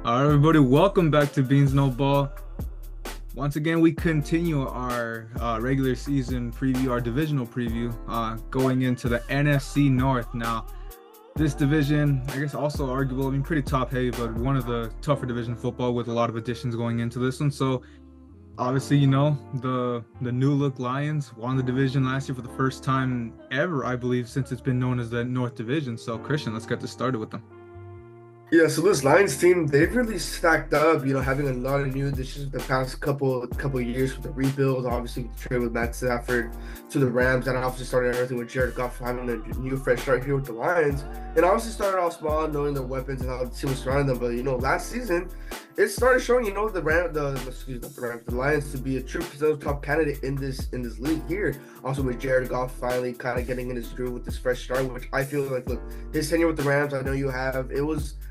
All right, everybody, welcome back to Beans No Ball. Once again, we continue our regular season preview, our divisional preview, going into the NFC North. Now, this division, I guess, also arguable. I mean, pretty top heavy, but one of the tougher division football with a lot of additions going into this one. So, obviously, the new look Lions won the division last year for the first time ever, I believe, since it's been known as the North Division. So, Christian, let's get this started with them. Yeah, so this Lions team, they've really stacked up, having a lot of new additions the past couple of years with the rebuild, obviously with the trade with Matt Stafford to the Rams, and obviously started everything with Jared Goff having a new fresh start here with the Lions. And obviously started off small, knowing their weapons and how the team was surrounding them. But last season, it started showing, the Lions to be a true top candidate in this league here. Also with Jared Goff finally kind of getting in his groove with this fresh start, which I feel like, look, his tenure with the Rams, I know you have,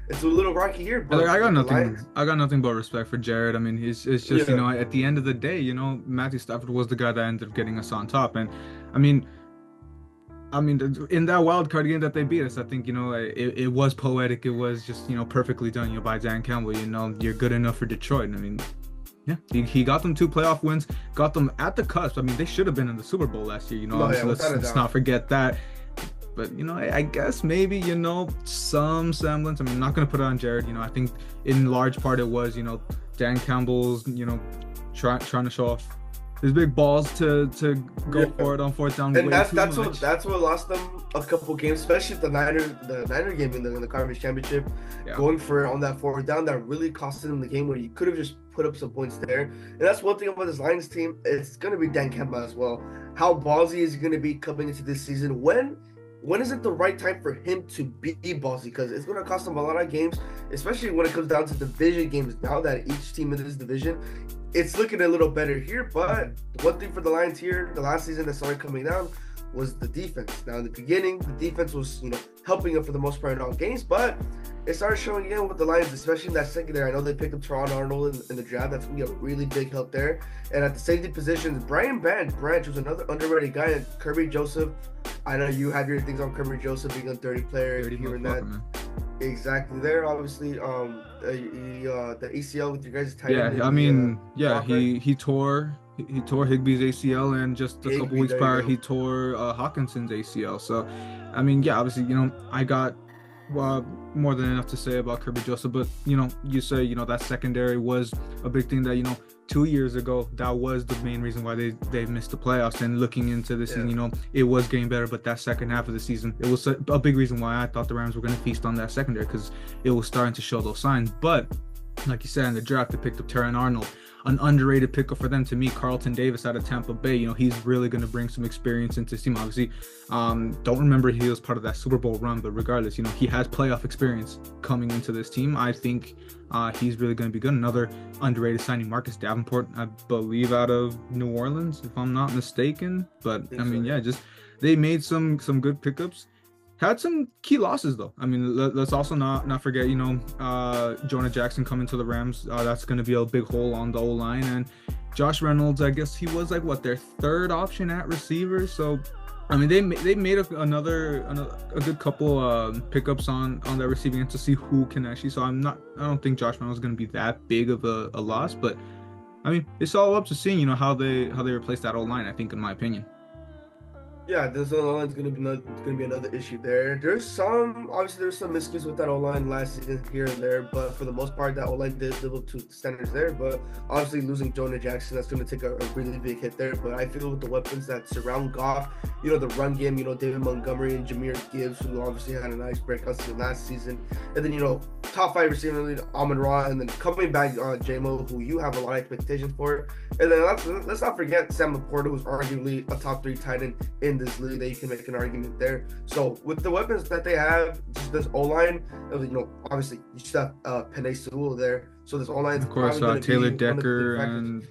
it's a little rocky here, but I got nothing. Lions, I got nothing but respect for Jared. I mean, it's just yeah, at the end of the day, Matthew Stafford was the guy that ended up getting us on top, and I mean, in that wild card game that they beat us, I think it was poetic. It was just perfectly done. By Dan Campbell. You're good enough for Detroit. And I mean, yeah, he got them two playoff wins, got them at the cusp. I mean, they should have been in the Super Bowl last year. no, yeah, Let's not forget that. But I guess maybe some semblance. I mean, I'm not gonna put it on Jared. I think in large part it was Dan Campbell's trying to show off his big balls to go for it on fourth down. and that's what lost them a couple games, especially the Niner game in the conference championship, Yeah. going for it on that fourth down that really costed them the game where you could have just put up some points there. And that's one thing about this Lions team. It's gonna be Dan Campbell as well. How ballsy is he gonna be coming into this season? When is it the right time for him to be ballsy? Because it's going to cost him a lot of games, especially when it comes down to division games. Now that each team in this division, it's looking a little better here. But one thing for the Lions here, the last season that started coming down, was the defense. Now in the beginning, the defense was helping them for the most part in all games, but it started showing again with the Lions, especially in that secondary. I know they picked up Teron Arnold in the draft. That's going to be a really big help there. And at the safety positions, Brian Branch was another underrated guy, and Kirby Joseph. I know you have your things on Kirby Joseph being a 30 player here and that. Exactly. There, obviously, the ACL with you guys. Yeah, I mean, he tore Higbee's ACL, and just a couple weeks prior he tore Hawkinson's ACL. So, I mean, yeah, obviously, I got more than enough to say about Kirby Joseph, but you say that secondary was a big thing that 2 years ago that was the main reason why they missed the playoffs. And looking into this season, it was getting better, but that second half of the season, it was a big reason why I thought the Rams were going to feast on that secondary, because it was starting to show those signs. But like you said, in the draft, they picked up Teron Arnold, an underrated pickup for them to me. Carlton Davis out of Tampa Bay, he's really going to bring some experience into his team. Obviously, don't remember he was part of that Super Bowl run, but regardless, he has playoff experience coming into this team. I think he's really going to be good. Another underrated signing, Marcus Davenport, I believe out of New Orleans, if I'm not mistaken. But I mean, yeah, just they made some good pickups. Had some key losses though. I mean, let's also not forget, Jonah Jackson coming to the Rams. That's going to be a big hole on the O-line. And Josh Reynolds, I guess he was like their third option at receiver. So, I mean, they made a good couple pickups on their receiving end to see who can actually. So I don't think Josh Reynolds is going to be that big of a loss. But I mean, it's all up to seeing how they replace that O-line, I think, in my opinion. Yeah, this O-line is going to be another issue there. There's some miscues with that O-line last season here and there, but for the most part, that O-line did live up to standards there. But obviously, losing Jonah Jackson, that's going to take a really big hit there. But I feel with the weapons that surround Goff, the run game, David Montgomery and Jahmyr Gibbs, who obviously had a nice breakout season last season, and then top 5 receiver Amon-Ra, and then coming back J-Mo, who you have a lot of expectations for, and then let's not forget Sam Laporta, who's arguably a top 3 tight end in this league that you can make an argument there. So with the weapons that they have, just this O-line, obviously you just have Penei Sewell there. So this O-line, of course, Taylor Decker, and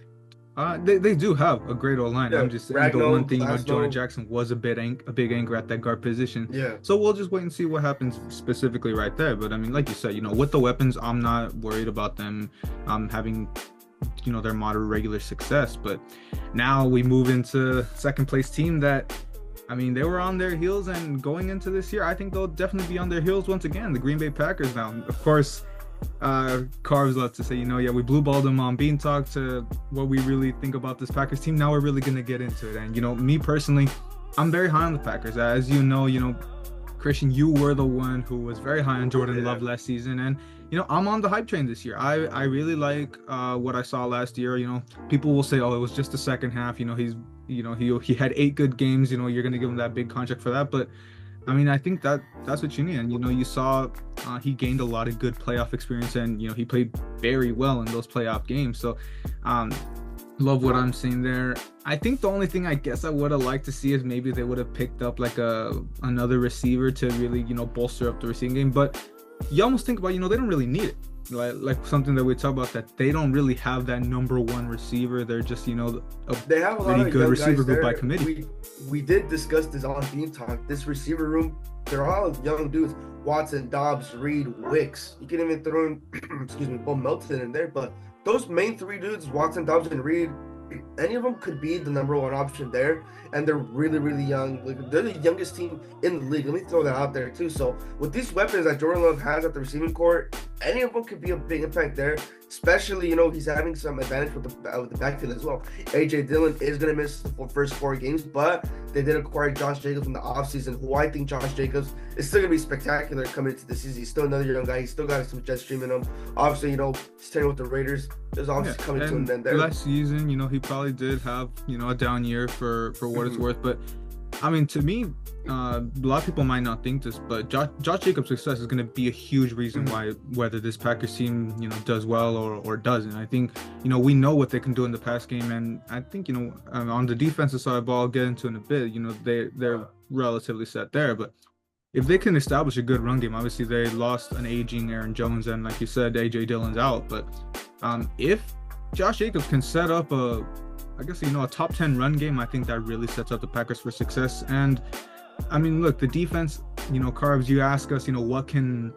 they do have a great O-line. Yeah, I'm just saying the one thing, Jonah Jackson was a big anchor at that guard position. Yeah. So we'll just wait and see what happens specifically right there. But I mean, like you said, with the weapons, I'm not worried about them having their moderate regular success. But now we move into second place team that, I mean, they were on their heels, and going into this year, I think they'll definitely be on their heels once again. The Green Bay Packers now. Of course, Carves love to say, yeah, we blue balled them on Bean Talk to what we really think about this Packers team. Now we're really gonna get into it. And me personally, I'm very high on the Packers. As Christian, you were the one who was very high on Jordan Love last season, and I'm on the hype train this year. I really like what I saw last year. People will say, oh, it was just the second half. He had 8 good games. You're gonna give him that big contract for that, but I mean, I think that's what you need. And you saw he gained a lot of good playoff experience, and he played very well in those playoff games. So love what I'm seeing there. I think the only thing I guess I would have liked to see is maybe they would have picked up like another receiver to really bolster up the receiving game. But you almost think about they don't really need it. Like something that we talk about, that they don't really have that number one receiver. They're just they have a really good receiver group by committee. We did discuss this on Bean Talk. This receiver room, they're all young dudes. Watson, Dobbs, Reed, Wicks. You can even throw in Bo Melton in there. But those main 3 dudes, Watson, Dobbs, and Reed, any of them could be the number one option there, and they're really, really young. Like, they're the youngest team in the league. Let me throw that out there too. So with these weapons that Jordan Love has at the receiving court, any of them could be a big impact there. Especially, he's having some advantage with the backfield as well. AJ Dillon is going to miss the first 4 games, but they did acquire Josh Jacobs in the offseason, who I think Josh Jacobs is still going to be spectacular coming into the season. He's still another young guy. He's still got some jet stream in him. Obviously, he's staying with the Raiders. There's obviously coming to an end there. Last season, he probably did have, a down year for what it's worth. But, I mean, to me, a lot of people might not think this, but Josh Jacobs' success is going to be a huge reason why whether this Packers team does well or doesn't. I think we know what they can do in the pass game, and I think on the defensive side of the ball, I'll get into in a bit. They're relatively set there, but if they can establish a good run game, obviously they lost an aging Aaron Jones, and like you said, AJ Dillon's out. But if Josh Jacobs can set up a top 10 run game, I think that really sets up the Packers for success. And I mean, look, the defense, Carbs, you ask us, what can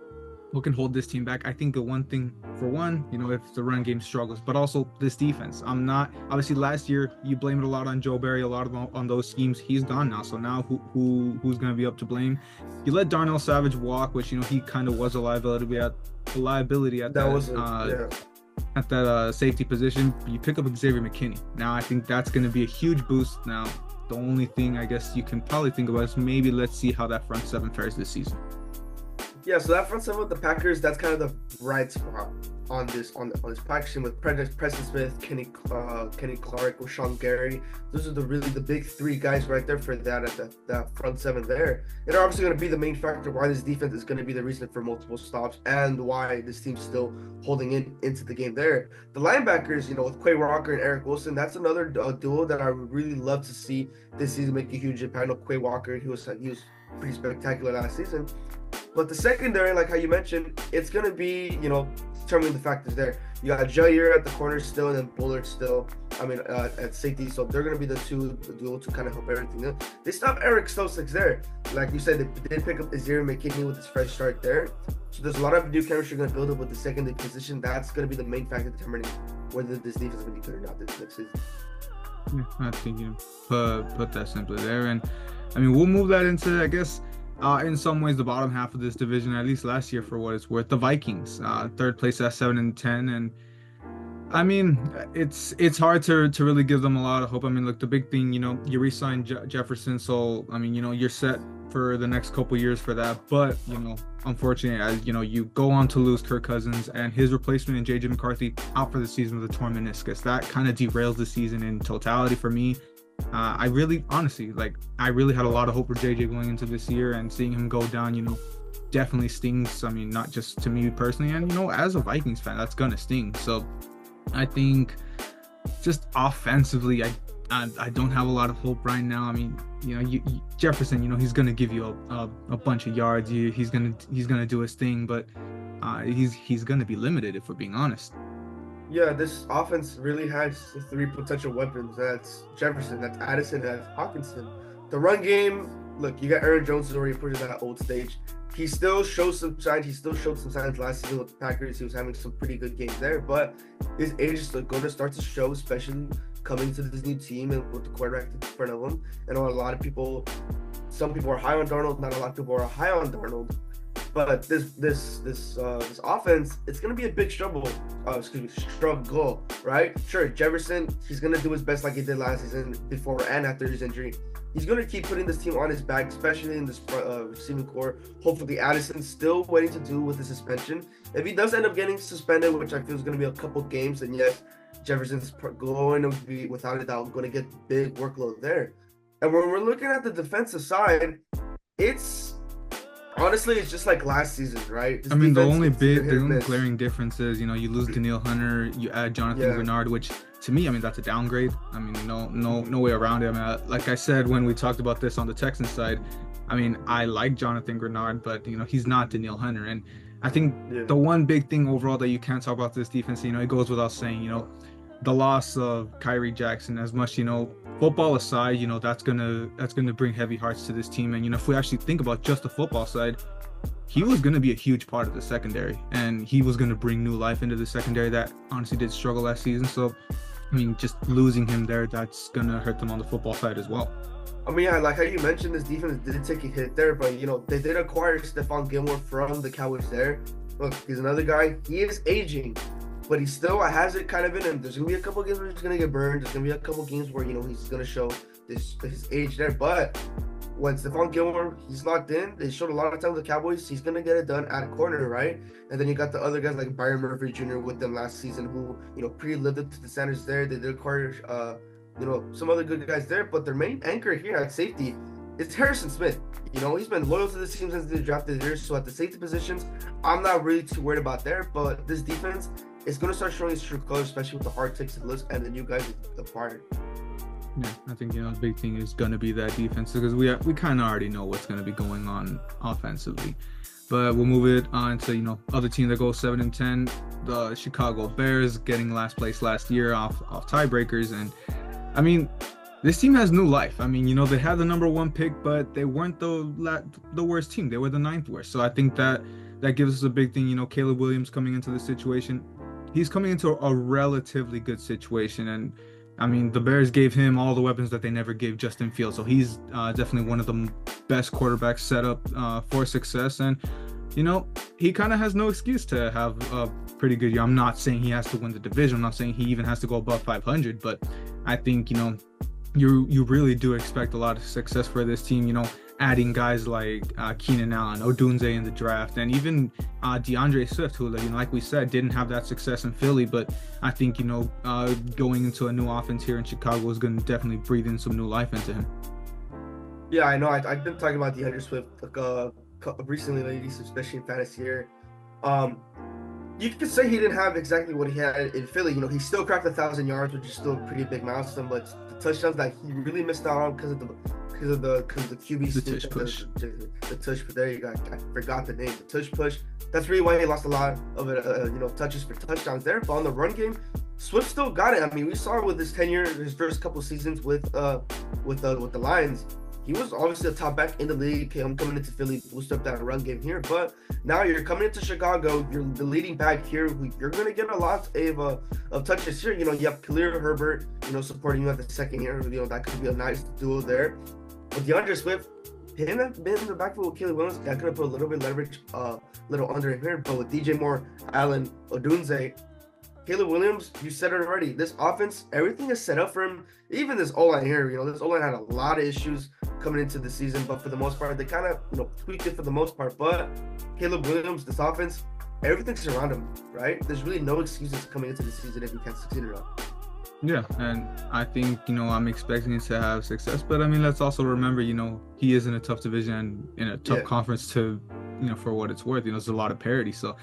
hold this team back? I think the one thing, for one, if the run game struggles, but also this defense. Obviously last year you blamed it a lot on Joe Barry, a lot on those schemes. He's gone now, so now who's going to be up to blame? You let Darnell Savage walk, which he kind of was a liability at that safety position. You pick up Xavier McKinney. Now I think that's going to be a huge boost. Now the only thing I guess you can probably think about is maybe let's see how that front 7 fares this season. Yeah, so that front 7 with the Packers, that's kind of the bright spot on this packaging with Preston Smith, Kenny Clark, Rashawn Gary. Those are the big 3 guys right there for that front 7 there. They're obviously going to be the main factor why this defense is going to be the reason for multiple stops and why this team's still holding into the game there. The linebackers, with Quay Walker and Eric Wilson, that's another duo that I would really love to see this season make a huge impact. I know Quay Walker, he was pretty spectacular last season. But the secondary, like how you mentioned, it's going to be, determining the factors there. You got Jair at the corner still, and then Bullard still, at safety. So they're going to be the duo to kind of help everything up. They stopped Eric Stosek there. Like you said, they did pick up Xavier McKinney with his fresh start there. So there's a lot of new chemistry going to build up with the secondary position. That's going to be the main factor determining whether this defense is going to be good or not this next season. Yeah, I think you put that simply there. And, we'll move that into, I guess, in some ways the bottom half of this division, at least last year for what it's worth. The Vikings, 3rd place at 7-10, and it's hard to really give them a lot of hope. Look, the big thing, you re-signed Jefferson, so you're set for the next couple years for that. But unfortunately, as you go on to lose Kirk Cousins and his replacement in JJ McCarthy out for the season with a torn meniscus, that kind of derails the season in totality for me. I really had a lot of hope for JJ going into this year, and seeing him go down, definitely stings. Not just to me personally, and as a Vikings fan, that's gonna sting. So I think just offensively, I don't have a lot of hope right now. Jefferson, he's gonna give you a bunch of yards. He's gonna do his thing, but he's gonna be limited if we're being honest. Yeah, this offense really has 3 potential weapons. That's Jefferson, that's Addison, that's Hawkinson. The run game, look, you got Aaron Jones is already pushing that old stage. He still shows some signs. He still showed some signs last season with the Packers. He was having some pretty good games there, but his age is going to start to show, especially coming to this new team and with the quarterback in front of him. I know some people are high on Darnold, not a lot of people are high on Darnold. But this offense, it's gonna be a big struggle. Struggle, right? Sure, Jefferson, he's gonna do his best like he did last season before and after his injury. He's gonna keep putting this team on his back, especially in this receiving core. Hopefully, Addison's still waiting to do with the suspension. If he does end up getting suspended, which I feel is gonna be a couple games, then yes, Jefferson's going to be without a doubt going to get big workload there. And when we're looking at the defensive side, it's honestly, it's just like last season, right? I mean, the only glaring difference is, you lose Danielle Hunter, you add Jonathan Grenard, which to me, I mean, that's a downgrade. I mean, no way around it. I mean, like I said when we talked about this on the Texans side, I mean, I like Jonathan Grenard, but he's not Danielle Hunter. And I think the one big thing overall that you can't talk about this defense, it goes without saying, the loss of Kyrie Jackson, as much, football aside, that's gonna bring heavy hearts to this team. And if we actually think about just the football side, he was gonna be a huge part of the secondary, and he was gonna bring new life into the secondary that honestly did struggle last season. So, I mean, just losing him there, that's gonna hurt them on the football side as well. I mean, yeah, like how you mentioned, this defense did take a hit there, but they did acquire Stephon Gilmore from the Cowboys there. Look, he's another guy. He is aging, but he still has it kind of in him. There's gonna be a couple games where he's gonna get burned. There's gonna be a couple games where he's gonna show his age there. But when Stephon Gilmore, he's locked in. They showed a lot of times the Cowboys. He's gonna get it done at a corner, right? And then you got the other guys like Byron Murphy Jr. with them last season, who pre-lived up to the standards there. They did acquire some other good guys there, but their main anchor here at safety is Harrison Smith. He's been loyal to the team since they drafted here. So at the safety positions, I'm not really too worried about there. But this defense is going to start showing its true colors, especially with the hard takes and list and the new guys acquired. Yeah, I think the big thing is going to be that defense, because we kind of already know what's going to be going on offensively. But we'll move it on to other team that goes 7-10, the Chicago Bears, getting last place last year off tiebreakers. And I mean, this team has new life. I mean, they had the number 1 pick, but they weren't the worst team. They were the 9th worst. So I think that gives us a big thing. Caleb Williams coming into the situation, he's coming into a relatively good situation. And I mean, the Bears gave him all the weapons that they never gave Justin Fields. So he's definitely one of the best quarterbacks set up for success. And, he kind of has no excuse to have a pretty good year. I'm not saying he has to win the division. I'm not saying he even has to go above 500. But I think, you really do expect a lot of success for this team, adding guys like Keenan Allen, Odunze in the draft, and even DeAndre Swift, who, like we said, didn't have that success in Philly. But I think, going into a new offense here in Chicago is going to definitely breathe in some new life into him. Yeah, I know. I've been talking about DeAndre Swift recently, ladies, especially in fantasy here. You could say he didn't have exactly what he had in Philly. He still cracked 1,000 yards, which is still a pretty big milestone. But the touchdowns that he really missed out on because of the QB tush push. The tush, but there you go. I forgot the name. The tush push. That's really why he lost a lot of it. Touches for touchdowns there. But on the run game, Swift still got it. I mean, we saw it with his tenure, his first couple seasons with the Lions. He was obviously a top back in the league. Coming into Philly, boost up that run game here. But now you're coming into Chicago. You're the leading back here. You're going to get a lot of touches here. You have Khalil Herbert, supporting you at the second year. That could be a nice duo there. But DeAndre Swift, him and being in the backfield with Caleb Williams, I could have put a little bit of leverage, little under him here. But with DJ Moore, Allen, Odunze, Caleb Williams, you said it already. This offense, everything is set up for him. Even this O-line here, this O-line had a lot of issues coming into the season, but for the most part, they kind of, tweaked it for the most part. But Caleb Williams, this offense, everything's around him, right? There's really no excuses coming into the season if he can't succeed or not. Yeah, and I think, I'm expecting him to have success, but I mean, let's also remember, he is in a tough division and in a tough conference to, for what it's worth. There's a lot of parity, so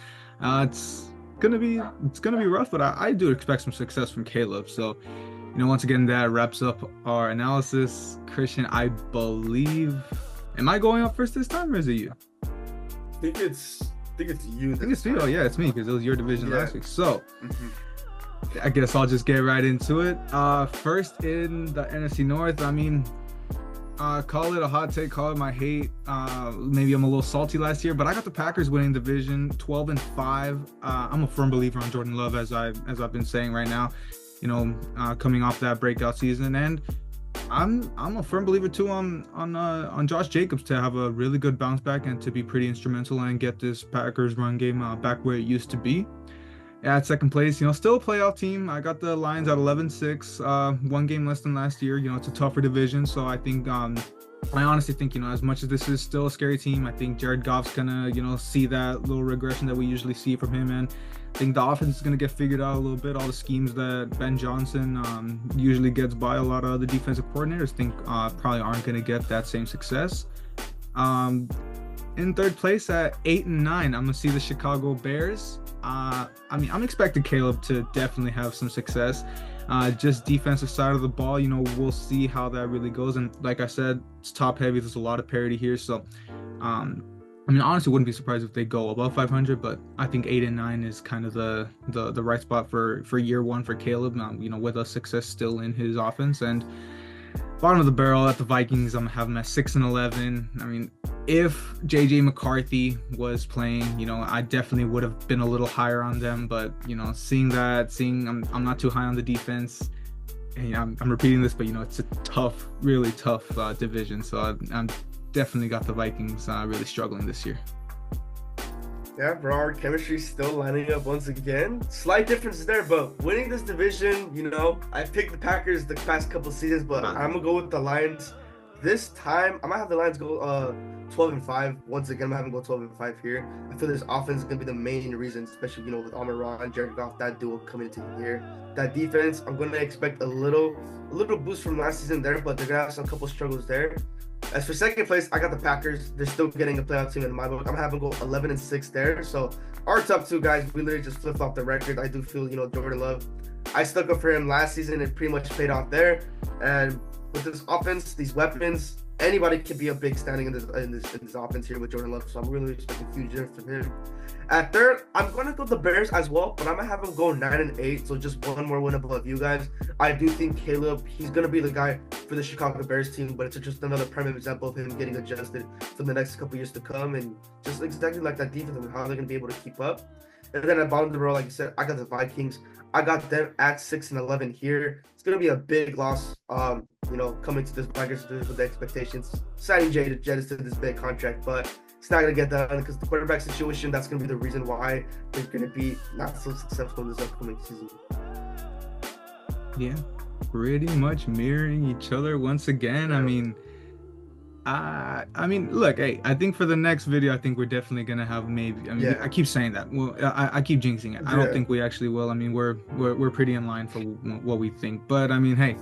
it's gonna be rough, but I do expect some success from Caleb. So, once again, that wraps up our analysis. Christian, I believe, am I going up first this time, or is it you? I think it's you. I think it's you. Oh yeah, it's me, because it was your division last week. So. I guess I'll just get right into it. First in the NFC North, I mean, call it a hot take, call it my hate. Maybe I'm a little salty last year, but I got the Packers winning division 12-5. I'm a firm believer on Jordan Love, as I've been saying right now, coming off that breakout season. And I'm a firm believer too on Josh Jacobs to have a really good bounce back and to be pretty instrumental and get this Packers run game back where it used to be. At second place, still a playoff team. I got the Lions at 11-6, one game less than last year. It's a tougher division, so I think I honestly think, as much as this is still a scary team, I think Jared Goff's gonna, see that little regression that we usually see from him, and I think the offense is gonna get figured out a little bit. All the schemes that Ben Johnson usually gets by a lot of other defensive coordinators, think probably aren't gonna get that same success. In third place at 8-9, I'm gonna see the Chicago Bears. I'm expecting Caleb to definitely have some success. Just defensive side of the ball, we'll see how that really goes. And like I said, it's top heavy. There's a lot of parity here. So, honestly, wouldn't be surprised if they go above 500, but I think 8-9 is kind of the right spot for year one for Caleb. With a success still in his offense. And bottom of the barrel at the Vikings, I'm having at 6-11. If JJ McCarthy was playing, I definitely would have been a little higher on them. But seeing I'm not too high on the defense. And I'm repeating this, but it's a tough, really tough division. So I'm definitely got the Vikings really struggling this year. Yeah, bro, our chemistry still lining up once again. Slight difference there, but winning this division, I picked the Packers the past couple seasons, but I'm gonna go with the Lions. This time, I might have the Lions go 12-5. Once again, I'm gonna have them go 12-5 here. I feel this offense is gonna be the main reason, especially with Amon-Ra, Jared Goff, that duo coming into the year. That defense, I'm gonna expect a little boost from last season there, but they're gonna have some couple struggles there. As for second place, I got the Packers. They're still getting a playoff team in my book. I'm having go 11-6 there. So our top two guys, we literally just flipped off the record. I do feel, Jordan Love, I stuck up for him last season. It pretty much paid off there. And with this offense, these weapons, anybody can be a big standing in this offense here with Jordan Love. So I'm really expecting huge difference from him. At third, I'm gonna go the Bears as well, but I'm gonna have him go 9-8. So just one more win above you guys. I do think Caleb, he's gonna be the guy for the Chicago Bears team, but it's just another prime example of him getting adjusted for the next couple years to come, and just exactly like that defense and how they're gonna be able to keep up. And then at bottom of the row, like you said, I got the Vikings. I got them at 6-11 here. It's gonna be a big loss, coming to this Vikings with the expectations, signing Jettis to this big contract, but it's not going to get done because the quarterback situation, that's going to be the reason why they're going to be not so successful in this upcoming season. Yeah, pretty much mirroring each other once again. Yeah. Look, hey, I think for the next video, I think we're definitely going to have maybe, I keep saying that. Well, I keep jinxing it. I don't think we actually will. We're pretty in line for what we think. But, hey,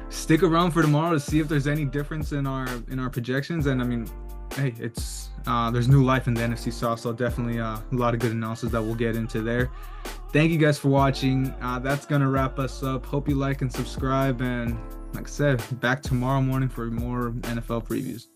stick around for tomorrow to see if there's any difference in our projections. And, hey, it's there's new life in the NFC South, so definitely a lot of good analysis that we'll get into there. Thank you guys for watching. That's gonna wrap us up. Hope you like and subscribe, and like I said, back tomorrow morning for more NFL previews.